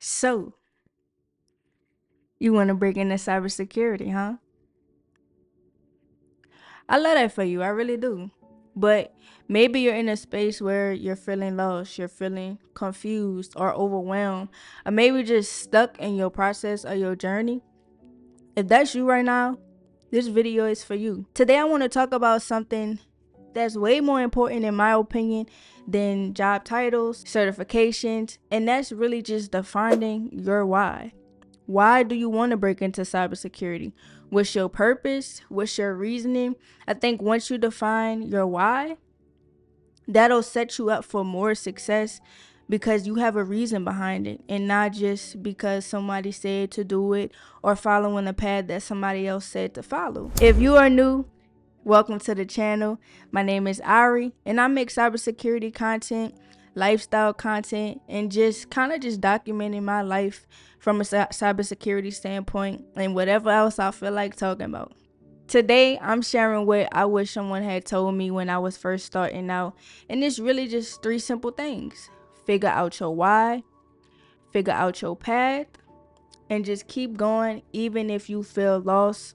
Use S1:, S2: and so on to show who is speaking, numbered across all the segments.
S1: So, you want to break into cybersecurity, huh? I love that for you. I really do. But maybe you're in a space where you're feeling lost, you're feeling confused or overwhelmed, or maybe just stuck in your process or your journey. If that's you right now, this video is for you. Today, I want to talk about something that's way more important, in my opinion, than job titles, certifications, and that's really just defining your why. Why do you want to break into cybersecurity? What's your purpose? What's your reasoning? I think once you define your why, that'll set you up for more success because you have a reason behind it and not just because somebody said to do it or following a path that somebody else said to follow. If you are new, welcome to the channel. My name is Ari and I make cybersecurity content, lifestyle content, and just documenting my life from a cybersecurity standpoint and whatever else I feel like talking about. Today, I'm sharing what I wish someone had told me when I was first starting out, and it's really just three simple things. Figure out your why, figure out your path, and just keep going even if you feel lost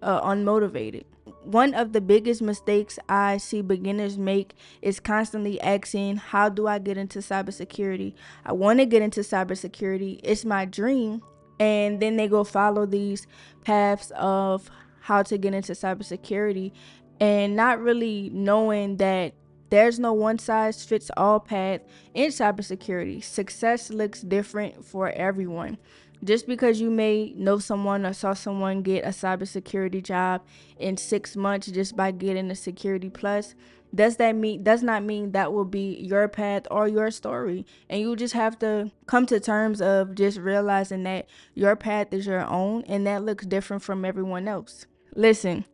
S1: or unmotivated. One of the biggest mistakes I see beginners make is constantly asking, how do I get into cybersecurity? I want to get into cybersecurity. It's my dream. And then they go follow these paths of how to get into cybersecurity and not really knowing that there's no one size fits all path in cybersecurity. Success looks different for everyone. Just because you may know someone or saw someone get a cybersecurity job in 6 months just by getting a security plus, does not mean that will be your path or your story. And you just have to come to terms of just realizing that your path is your own and that looks different from everyone else. Listen,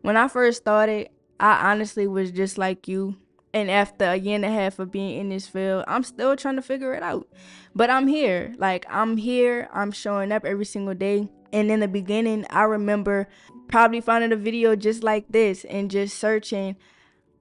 S1: when I first started, I honestly was just like you. And after a year and a half of being in this field, I'm still trying to figure it out. But I'm here. I'm here. I'm showing up every single day. And in the beginning, I remember probably finding a video just like this and just searching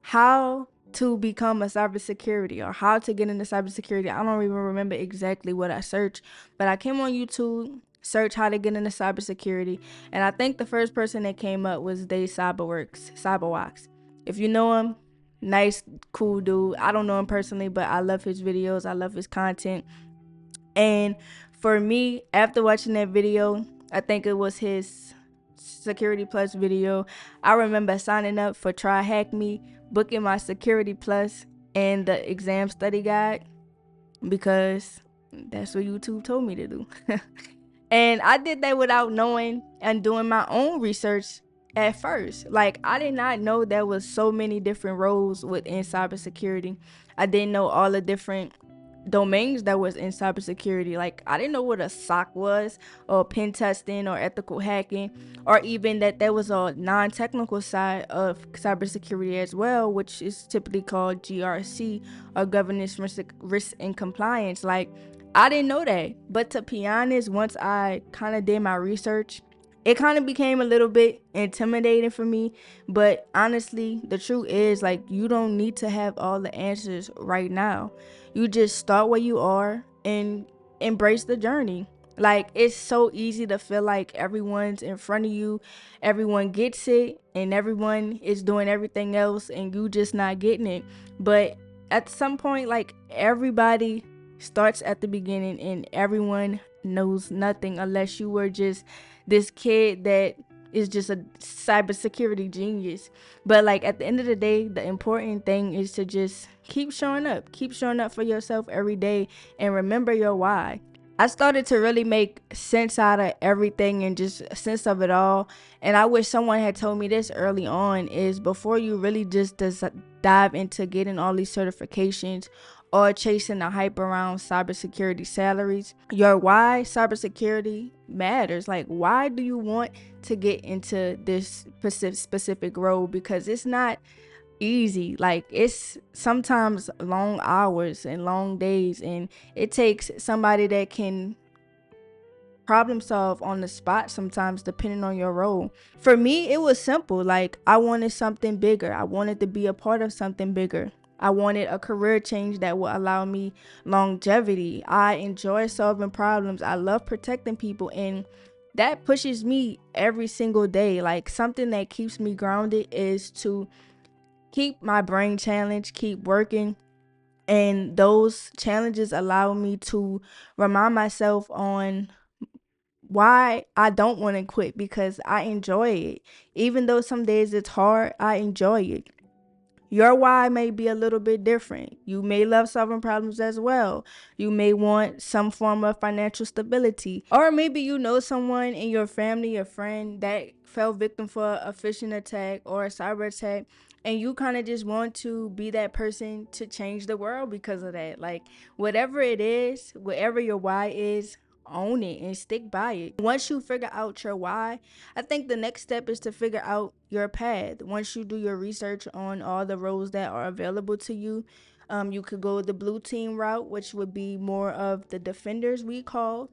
S1: how to become a cybersecurity or how to get into cybersecurity. I don't even remember exactly what I searched, but I came on YouTube, search how to get into cybersecurity, and I think the first person that came up was Day Cyberworks. If you know him, nice, cool dude. I don't know him personally, but I love his videos. I love his content. And for me, after watching that video, I think it was his Security Plus video, I remember signing up for Try Hack Me, booking my Security Plus and the exam study guide because that's what YouTube told me to do. And I did that without knowing and doing my own research at first. Like, I did not know there was so many different roles within cybersecurity. I didn't know all the different domains that was in cybersecurity. Like, I didn't know what a SOC was, or pen testing, or ethical hacking, or even that there was a non-technical side of cybersecurity as well, which is typically called GRC, or governance, risk and compliance. Like, I didn't know that. But to be honest, once I kind of did my research, it kind of became a little bit intimidating for me. But honestly, the truth is, like, you don't need to have all the answers right now. You just start where you are and embrace the journey. Like, it's so easy to feel like everyone's in front of you, everyone gets it, and everyone is doing everything else, and you just not getting it. But at some point, like, everybody starts at the beginning, and everyone knows nothing unless you were just this kid that is just a cybersecurity genius. But like, at the end of the day, the important thing is to just keep showing up for yourself every day, and remember your why. I started to really make sense out of everything and just sense of it all. And I wish someone had told me this early on, is before you really just dive into getting all these certifications or chasing the hype around cybersecurity salaries, your why cybersecurity matters. Like, why do you want to get into this specific role? Because it's not easy. Like, it's sometimes long hours and long days, and it takes somebody that can problem solve on the spot sometimes, depending on your role. For me, it was simple. Like, I wanted something bigger. I wanted to be a part of something bigger. I wanted a career change that would allow me longevity. I enjoy solving problems. I love protecting people, and that pushes me every single day. Like, something that keeps me grounded is to keep my brain challenged, keep working, and those challenges allow me to remind myself on why I don't want to quit, because I enjoy it. Even though some days it's hard, I enjoy it. Your why may be a little bit different. You may love solving problems as well. You may want some form of financial stability. Or maybe you know someone in your family or friend that fell victim for a phishing attack or a cyber attack, and you kind of just want to be that person to change the world because of that. Like, whatever it is, whatever your why is, own it and stick by it. Once you figure out your why, I think the next step is to figure out your path. Once you do your research on all the roles that are available to you, you could go the blue team route, which would be more of the defenders, we call.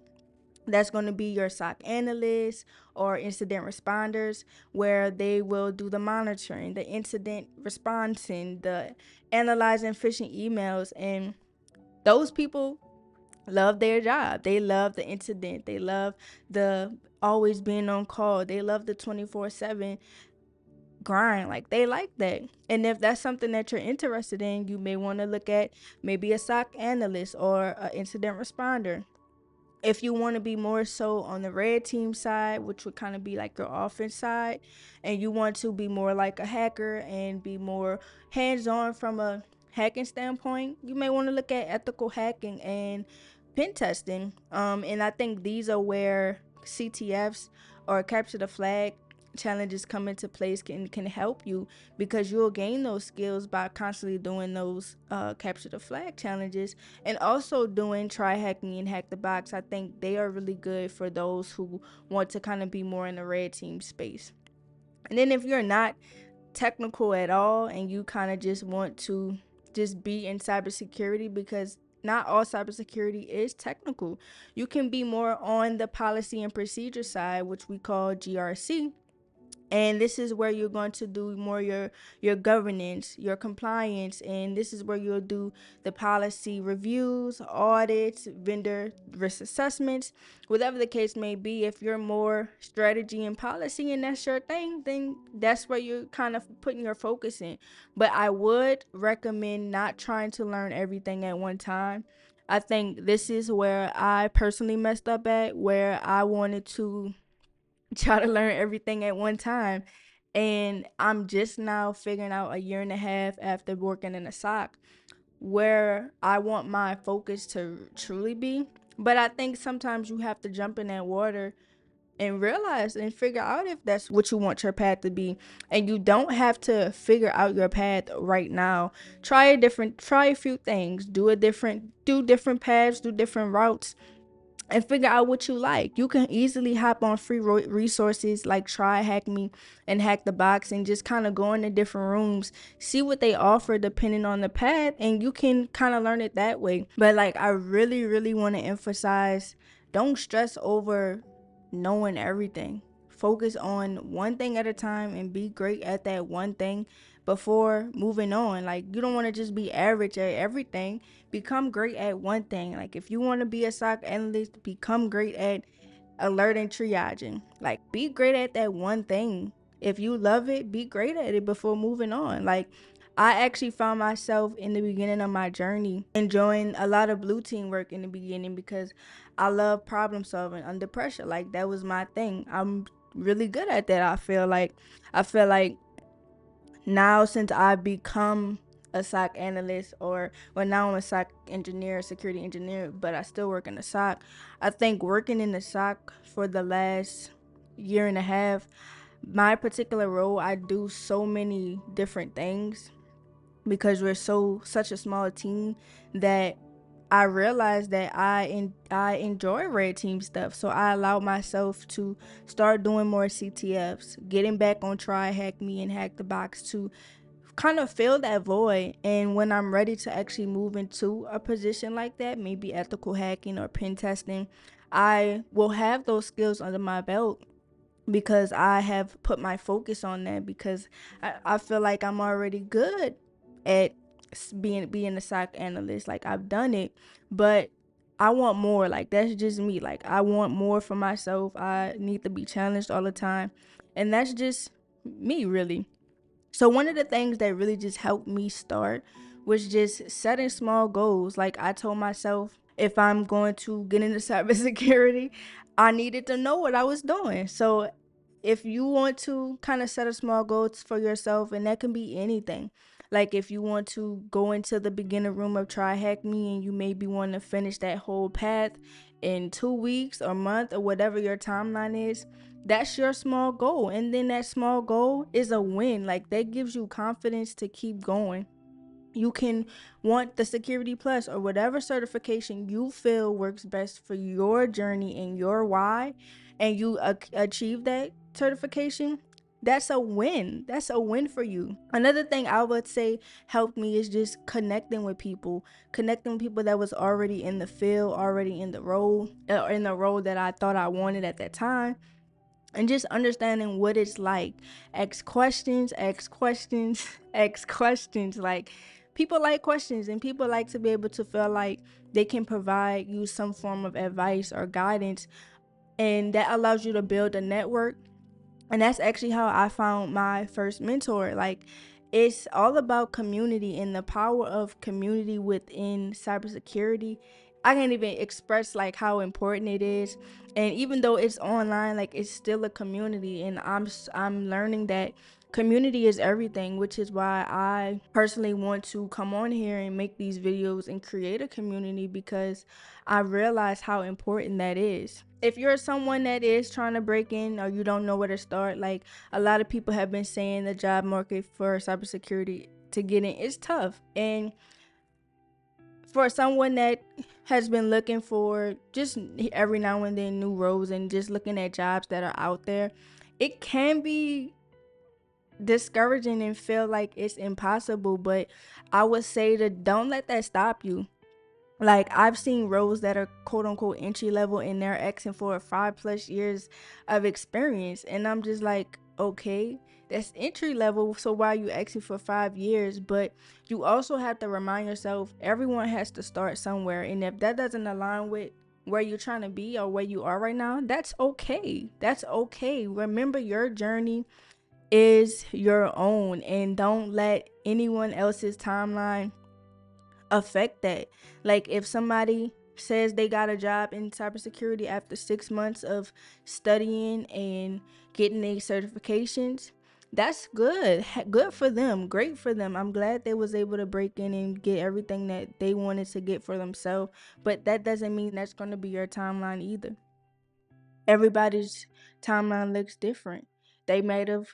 S1: That's going to be your SOC analysts or incident responders, where they will do the monitoring, the incident responding, the analyzing phishing emails. And those people love their job. They love the incident. They love the always being on call. They love the 24/7 grind. Like, they like that. And if that's something that you're interested in, you may want to look at maybe a SOC analyst or an incident responder. If you want to be more so on the red team side, which would kind of be like your offense side, and you want to be more like a hacker and be more hands-on from a hacking standpoint, you may want to look at ethical hacking and pen testing. And I think these are where CTFs or capture the flag challenges come into place, can help you, because you'll gain those skills by constantly doing those capture the flag challenges, and also doing try hacking and hack the box. I think they are really good for those who want to kind of be more in the red team space. And then if you're not technical at all and you kind of just want to just be in cybersecurity, because not all cybersecurity is technical, you can be more on the policy and procedure side, which we call GRC. And this is where you're going to do more your governance, your compliance, and this is where you'll do the policy reviews, audits, vendor risk assessments, whatever the case may be. If you're more strategy and policy and that's your thing, then that's where you're kind of putting your focus in. But I would recommend not trying to learn everything at one time. I think this is where I personally messed up at, where I wanted to try to learn everything at one time. And I'm just now figuring out, a year and a half after working in a SOC, where I want my focus to truly be. But I think sometimes you have to jump in that water and realize and figure out if that's what you want your path to be. And you don't have to figure out your path right now. Try a few things, do different paths, do different routes, and figure out what you like. You can easily hop on free resources like Try Hack Me and Hack the Box, and just kind of go into different rooms, see what they offer depending on the path, and you can kind of learn it that way. But like, I really, really want to emphasize, don't stress over knowing everything. Focus on one thing at a time and be great at that one thing before moving on. Like, you don't want to just be average at everything. Become great at one thing. Like, if you want to be a SOC analyst, become great at alert and triaging. Like, be great at that one thing. If you love it, be great at it before moving on. Like, I actually found myself in the beginning of my journey enjoying a lot of blue team work in the beginning, because I love problem solving under pressure. Like, that was my thing. I'm really good at that. I feel like now, since I've become a SOC analyst, or well, now I'm a SOC engineer, security engineer, but I still work in the SOC. I think working in the SOC for the last year and a half, my particular role, I do so many different things, because we're such a small team, that I realized that I enjoy red team stuff. So I allowed myself to start doing more CTFs, getting back on Try Hack Me and Hack the Box, to kind of fill that void. And when I'm ready to actually move into a position like that, maybe ethical hacking or pen testing, I will have those skills under my belt, because I have put my focus on that, because I feel like I'm already good at being a SOC analyst. Like I've done it, but I want more. Like that's just me. Like I want more for myself. I need to be challenged all the time. And that's just me really. So one of the things that really just helped me start was just setting small goals. Like I told myself, if I'm going to get into cybersecurity, I needed to know what I was doing. So if you want to kind of set a small goals for yourself, and that can be anything. Like if you want to go into the beginner room of Try Hack Me and you maybe want to finish that whole path in 2 weeks or month or whatever your timeline is, that's your small goal. And then that small goal is a win. Like that gives you confidence to keep going. You can want the Security Plus or whatever certification you feel works best for your journey and your why, and you achieve that certification. That's a win. That's a win for you. Another thing I would say helped me is just connecting with people that was already in the field, already in the role that I thought I wanted at that time, and just understanding what it's like. Ask questions, ask questions, ask questions. Like people like questions, and people like to be able to feel like they can provide you some form of advice or guidance, and that allows you to build a network. And that's actually how I found my first mentor. Like it's all about community and the power of community within cybersecurity. I can't even express like how important it is. And even though it's online, like it's still a community, and I'm learning that community is everything, which is why I personally want to come on here and make these videos and create a community, because I realize how important that is. If you're someone that is trying to break in or you don't know where to start, like a lot of people have been saying, the job market for cybersecurity to get in is tough. And for someone that has been looking for just every now and then new roles and just looking at jobs that are out there, it can be discouraging and feel like it's impossible. But I would say to don't let that stop you. Like I've seen roles that are quote unquote entry level and they're asking for 5+ years of experience, and I'm just like, okay, that's entry level, so why are you asking for 5 years? But you also have to remind yourself everyone has to start somewhere, and if that doesn't align with where you're trying to be or where you are right now, that's okay. That's okay. Remember, your journey is your own, and don't let anyone else's timeline affect that. Like if somebody says they got a job in cybersecurity after 6 months of studying and getting their certifications, that's good. Good for them. Great for them. I'm glad they was able to break in and get everything that they wanted to get for themselves. But that doesn't mean that's going to be your timeline either. Everybody's timeline looks different. They might have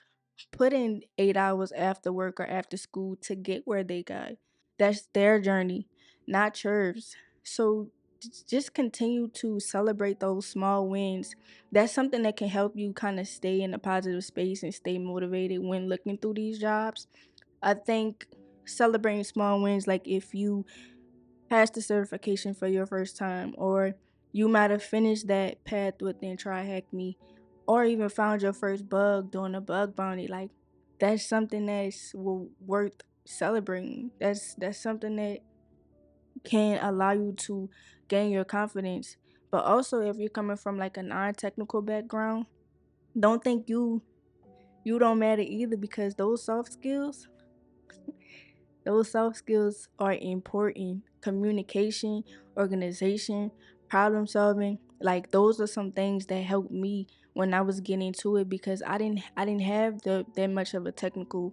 S1: put in 8 hours after work or after school to get where they got. That's their journey, not yours. So just continue to celebrate those small wins. That's something that can help you kind of stay in a positive space and stay motivated when looking through these jobs. I think celebrating small wins, like if you passed the certification for your first time, or you might have finished that path within Try Hack Me, or even found your first bug doing a bug bounty. Like that's something that's worth celebrating. That's something that can allow you to gain your confidence. But also, if you're coming from like a non-technical background, don't think you don't matter either, because those soft skills are important. Communication, organization, problem solving. Like those are some things that helped me when I was getting into it, because I didn't have that much of a technical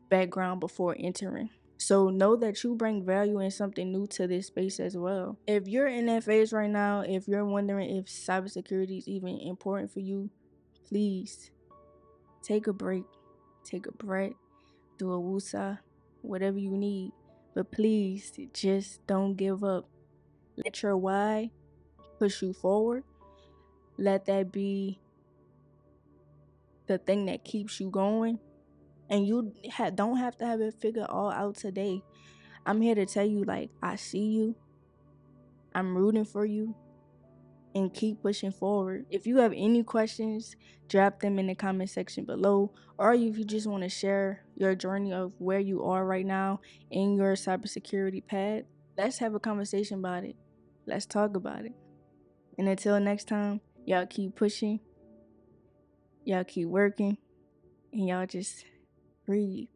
S1: background before entering. So know that you bring value and something new to this space as well. If you're in that phase right now, if you're wondering if cybersecurity is even important for you, please take a break, take a breath, do a woosah, whatever you need. But please just don't give up. Let your why push you forward. Let that be the thing that keeps you going. And you don't have to have it figured all out today. I'm here to tell you, like, I see you. I'm rooting for you. and keep pushing forward. If you have any questions, drop them in the comment section below. Or if you just want to share your journey of where you are right now in your cybersecurity path, let's have a conversation about it. Let's talk about it. And until next time, y'all keep pushing, y'all keep working, and y'all just breathe.